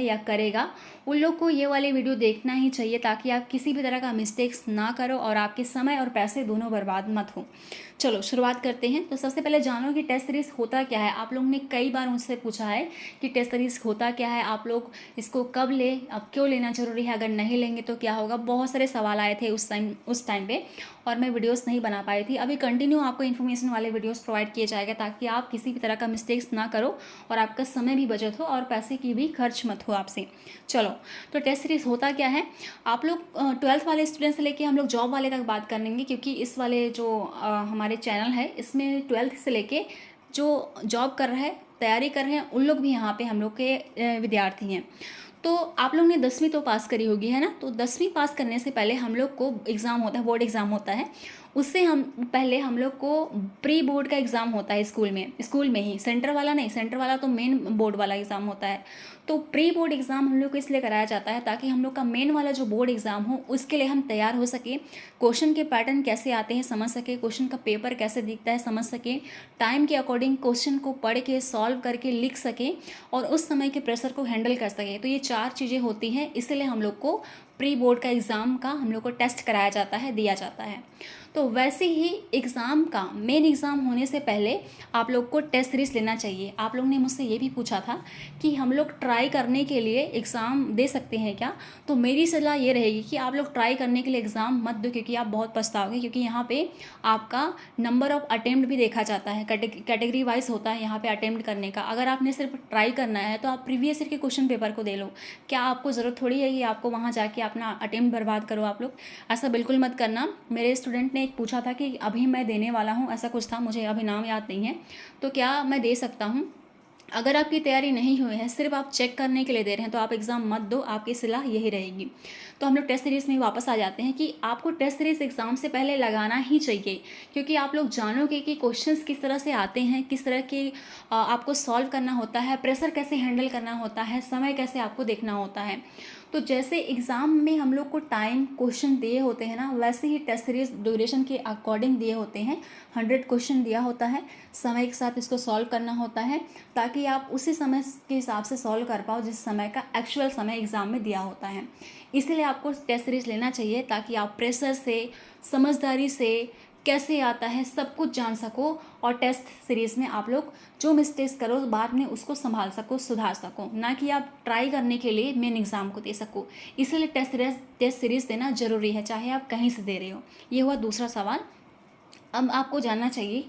या करेगा, उन लोग को ये वाली वीडियो देखना ही चाहिए, ताकि आप किसी भी तरह का मिस्टेक्स ना करो और आपके समय और पैसे दोनों बर्बाद मत हो। चलो शुरुआत करते हैं। तो सबसे पहले जानो कि टेस्ट सीरीज़ होता क्या है। आप लोगों ने कई बार मुझसे पूछा है कि टेस्ट सीरीज़ होता क्या है, आप लोग इसको कब लें, अब क्यों लेना ज़रूरी है, अगर नहीं लेंगे तो क्या होगा। बहुत सारे सवाल आए थे उस टाइम पे, और मैं वीडियोस नहीं बना पाई थी। अभी कंटिन्यू आपको इन्फॉर्मेशन वाले वीडियोस प्रोवाइड किए जाएगा, ताकि आप किसी भी तरह का मिस्टेक्स ना करो और आपका समय भी बचत हो और पैसे की भी खर्च मत हो आपसे। चलो, तो टेस्ट सीरीज़ होता क्या है। आप लोग 12th वाले स्टूडेंट से लेके हम लोग जॉब वाले तक बात कर लेंगे, क्योंकि इस वाले जो हमारे चैनल है इसमें 12th से लेके जो जॉब कर रहे हैं, तैयारी कर रहे हैं, उन लोग भी यहाँ पे हम लोग के विद्यार्थी हैं। तो आप लोग ने 10वीं तो पास करी होगी, है ना। तो 10वीं पास करने से पहले हम लोग को एग्ज़ाम होता है, बोर्ड एग्ज़ाम होता है। उससे हम लोग को प्री बोर्ड का एग्ज़ाम होता है स्कूल में ही, सेंटर वाला नहीं। सेंटर वाला तो मेन बोर्ड वाला एग्ज़ाम होता है। तो प्री बोर्ड एग्ज़ाम हम लोग को इसलिए कराया जाता है ताकि हम लोग का मेन वाला जो बोर्ड एग्ज़ाम हो उसके लिए हम तैयार हो सके, क्वेश्चन के पैटर्न कैसे आते हैं समझ सके, क्वेश्चन का पेपर कैसे दिखता है समझ सके, टाइम के अकॉर्डिंग क्वेश्चन को पढ़ के सॉल्व करके लिख सके और उस समय के प्रेशर को हैंडल कर सके। तो ये 4 चीज़ें होती हैं, इसलिए हम लोग को प्री बोर्ड का एग्ज़ाम का हम लोग को टेस्ट कराया जाता है, दिया जाता है। तो वैसे ही एग्ज़ाम का मेन एग्ज़ाम होने से पहले आप लोग को टेस्ट सीरीज़ लेना चाहिए। आप लोग ने मुझसे ये भी पूछा था कि हम लोग ट्राई करने के लिए एग्ज़ाम दे सकते हैं क्या। तो मेरी सलाह ये रहेगी कि आप लोग ट्राई करने के लिए एग्ज़ाम मत दो, क्योंकि आप बहुत पछताओगे। क्योंकि यहाँ पे आपका नंबर ऑफ़ अटेम्प्ट भी देखा जाता है, कैटेगरी वाइज होता है यहाँ पे अटेम्प्ट करने का। अगर आपने सिर्फ ट्राई करना है तो आप प्रीवियस ईयर के क्वेश्चन पेपर को दे लो। क्या आपको ज़रूरत थोड़ी है कि आपको वहाँ जाके अपना अटेम्प्ट बर्बाद करो आप लोग। ऐसा बिल्कुल मत करना। मेरे स्टूडेंट ने एक पूछा था कि अभी मैं देने वाला हूँ, ऐसा कुछ था, मुझे अभी नाम याद नहीं है, तो क्या मैं दे सकता हूँ। अगर आपकी तैयारी नहीं हुई है, सिर्फ आप चेक करने के लिए दे रहे हैं, तो आप एग्ज़ाम मत दो, आपकी सलाह यही रहेगी। तो हम लोग टेस्ट सीरीज़ में वापस आ जाते हैं कि आपको टेस्ट सीरीज़ एग्ज़ाम से पहले लगाना ही चाहिए, क्योंकि आप लोग जानोगे कि क्वेश्चंस किस तरह से आते हैं, किस तरह के आपको सॉल्व करना होता है, प्रेशर कैसे हैंडल करना होता है, समय कैसे आपको देखना होता है। तो जैसे एग्ज़ाम में हम लोग को टाइम क्वेश्चन दिए होते हैं ना, वैसे ही टेस्ट सीरीज़ ड्यूरेशन के अकॉर्डिंग दिए होते हैं। 100 क्वेश्चन दिया होता है, समय के साथ इसको सॉल्व करना होता है, ताकि आप उसी समय के हिसाब से सॉल्व कर पाओ जिस समय का एक्चुअल समय एग्ज़ाम में दिया होता है। इसलिए आपको टेस्ट सीरीज़ लेना चाहिए, ताकि आप प्रेशर से, समझदारी से, कैसे आता है सब कुछ जान सको, और टेस्ट सीरीज़ में आप लोग जो मिस्टेक्स करो बाद में उसको संभाल सको, सुधार सको, ना कि आप ट्राई करने के लिए मेन एग्ज़ाम को दे सको। इसलिए टेस्ट सीरीज़ देना ज़रूरी है, चाहे आप कहीं से दे रहे हो। ये हुआ दूसरा सवाल। अब आपको जानना चाहिए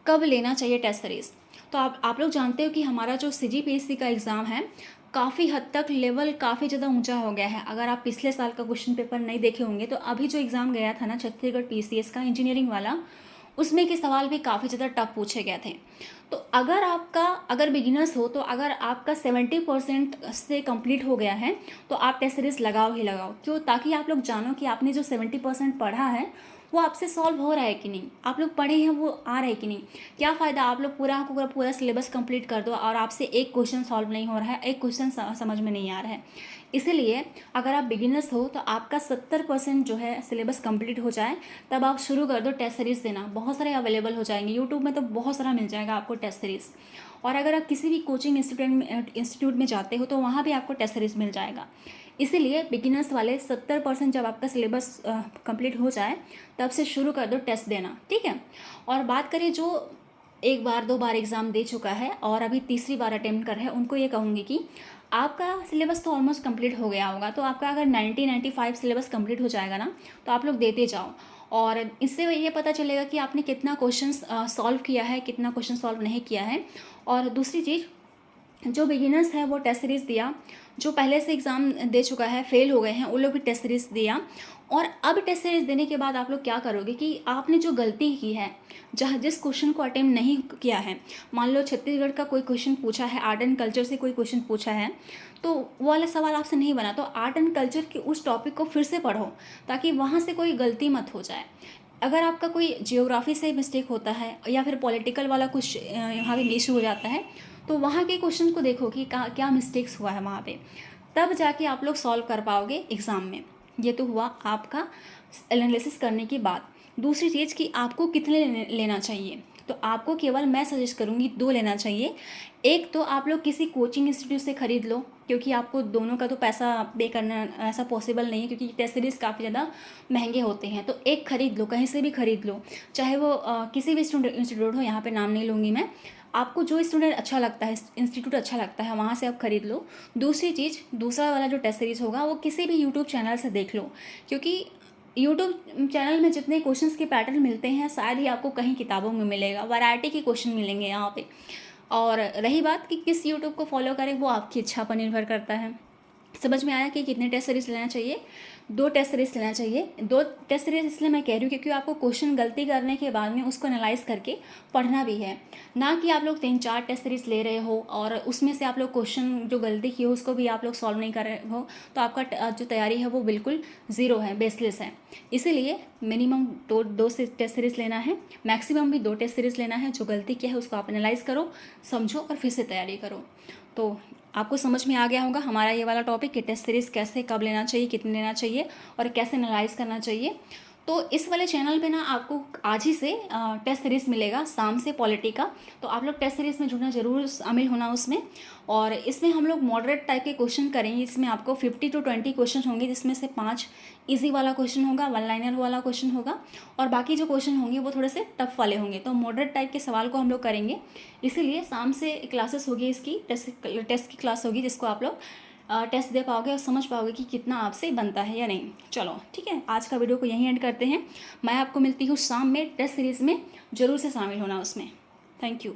कब लेना चाहिए टेस्ट सीरीज़। तो आप लोग जानते हो कि हमारा जो CGPSC का एग्ज़ाम है, काफ़ी हद तक लेवल काफ़ी ज़्यादा ऊंचा हो गया है। अगर आप पिछले साल का क्वेश्चन पेपर नहीं देखे होंगे, तो अभी जो एग्ज़ाम गया था ना छत्तीसगढ़ PCS का इंजीनियरिंग वाला, उसमें के सवाल भी काफ़ी ज़्यादा टफ पूछे गए थे। तो अगर बिगिनर्स हो, तो अगर आपका 70% से कंप्लीट हो गया है, तो आप टेस्ट सीरीज़ लगाओ ही लगाओ। क्यों? ताकि आप लोग जानो कि आपने जो 70% पढ़ा है वो आपसे सॉल्व हो रहा है कि नहीं, आप लोग पढ़े हैं वो आ रहा है कि नहीं। क्या फ़ायदा आप लोग पूरा सिलेबस कंप्लीट कर दो और आपसे एक क्वेश्चन सॉल्व नहीं हो रहा है, एक क्वेश्चन समझ में नहीं आ रहा है। इसीलिए अगर आप बिगिनर्स हो तो आपका 70% जो है सिलेबस कंप्लीट हो जाए, तब आप शुरू कर दो टेस्ट सीरीज़ देना। बहुत सारे अवेलेबल हो जाएंगे यूट्यूब में, तो बहुत सारा मिल जाएगा आपको टेस्ट सीरीज़। और अगर आप किसी भी कोचिंग इंस्टीट्यूट में जाते हो, तो वहाँ भी आपको टेस्ट सीरीज़ मिल जाएगा। इसीलिए बिगिनर्स वाले 70% जब आपका सिलेबस कंप्लीट हो जाए, तब से शुरू कर दो टेस्ट देना, ठीक है। और बात करें जो 1 बार 2 बार एग्ज़ाम दे चुका है और अभी तीसरी बार अटेम्प्ट कर रहा है, उनको ये कहूँगी कि आपका सिलेबस तो ऑलमोस्ट कंप्लीट हो गया होगा। तो आपका अगर 90-95 सिलेबस कंप्लीट हो जाएगा ना, तो आप लोग देते जाओ, और इससे ये पता चलेगा कि आपने कितना क्वेश्चन सॉल्व किया है, कितना क्वेश्चन सॉल्व नहीं किया है। और दूसरी चीज़, जो बिगिनर्स है वो टेस्ट सीरीज़ दिया, जो पहले से एग्ज़ाम दे चुका है, फेल हो गए हैं, उन लोग भी टेस्ट सीरीज़ दिया। और अब टेस्ट सीरीज़ देने के बाद आप लोग क्या करोगे कि आपने जो गलती की है, जहाँ जिस क्वेश्चन को अटेम्प्ट नहीं किया है, मान लो छत्तीसगढ़ का कोई क्वेश्चन पूछा है, आर्ट एंड कल्चर से कोई क्वेश्चन पूछा है, तो वो वाला सवाल आपसे नहीं बना, तो आर्ट एंड कल्चर के उस टॉपिक को फिर से पढ़ो, ताकि वहाँ से कोई गलती मत हो जाए। अगर आपका कोई जियोग्राफी से मिस्टेक होता है या फिर पॉलिटिकल वाला कुछ यहाँ पे इशू हो जाता है, तो वहाँ के क्वेश्चन को देखो कि क्या मिस्टेक्स हुआ है वहाँ पे, तब जाके आप लोग सॉल्व कर पाओगे एग्ज़ाम में। ये तो हुआ आपका एनालिसिस करने की बात। दूसरी चीज़ कि आपको कितने लेना चाहिए। तो आपको केवल मैं सजेस्ट करूँगी 2 लेना चाहिए। एक तो आप लोग किसी कोचिंग इंस्टीट्यूट से ख़रीद लो, क्योंकि आपको दोनों का तो पैसा पे करना ऐसा पॉसिबल नहीं है, क्योंकि टेस्ट सीरीज़ काफ़ी ज़्यादा महंगे होते हैं। तो एक ख़रीद लो, कहीं से भी ख़रीद लो, चाहे वो किसी भी इंस्टीट्यूट हो, यहाँ पे नाम नहीं लूँगी मैं। आपको जो स्टूडेंट अच्छा लगता है, इंस्टीट्यूट अच्छा लगता है, वहाँ से आप ख़रीद लो। दूसरी चीज़, दूसरा वाला जो टेस्ट सीरीज़ होगा वो किसी भी यूट्यूब चैनल से देख लो, क्योंकि यूट्यूब चैनल में जितने क्वेश्चंस के पैटर्न मिलते हैं शायद ही आपको कहीं किताबों में मिलेगा। वैरायटी के क्वेश्चन मिलेंगे यहाँ पे। और रही बात कि किस यूट्यूब को फॉलो करें, वो आपकी इच्छा पर निर्भर करता है। समझ में आया कि कितने टेस्ट सीरीज लेना चाहिए? 2 टेस्ट सीरीज लेना चाहिए। 2 टेस्ट सीरीज इसलिए मैं कह रही हूँ क्योंकि आपको क्वेश्चन गलती करने के बाद में उसको एनालाइज करके पढ़ना भी है, ना कि आप लोग 3-4 टेस्ट सीरीज ले रहे हो और उसमें से आप लोग क्वेश्चन जो गलती की हो उसको भी आप लोग सॉल्व नहीं कर रहे हो, तो आपका जो तैयारी है वो बिल्कुल ज़ीरो है, बेसलेस है। इसीलिए मिनिमम 2 से टेस्ट सीरीज लेना है, मैक्सिमम भी 2 टेस्ट सीरीज लेना है। जो गलती किया है उसको आप एनालाइज करो, समझो और फिर से तैयारी करो। तो आपको समझ में आ गया होगा हमारा ये वाला टॉपिक कि टेस्ट सीरीज़ कैसे कब लेना चाहिए, कितने लेना चाहिए और कैसे एनालाइज करना चाहिए। तो इस वाले चैनल पे ना आपको आज ही से टेस्ट सीरीज़ मिलेगा शाम से पॉलिटी का। तो आप लोग टेस्ट सीरीज़ में जुड़ना ज़रूर, शामिल होना उसमें। और इसमें हम लोग मॉडरेट टाइप के क्वेश्चन करेंगे। इसमें आपको 50 to 20 क्वेश्चन होंगे, जिसमें से 5 ईजी वाला क्वेश्चन होगा, 1 लाइनर वाला क्वेश्चन होगा और बाकी जो क्वेश्चन होंगे वो थोड़े से टफ वाले होंगे। तो मॉडरेट टाइप के सवाल को हम लोग करेंगे, इसीलिए शाम से क्लासेस होगी, इसकी टेस्ट की क्लास होगी, जिसको आप लोग टेस्ट दे पाओगे और समझ पाओगे कि कितना आपसे बनता है या नहीं। चलो ठीक है, आज का वीडियो को यहीं एंड करते हैं। मैं आपको मिलती हूँ शाम में टेस्ट सीरीज़ में, ज़रूर से शामिल होना उसमें। Thank you.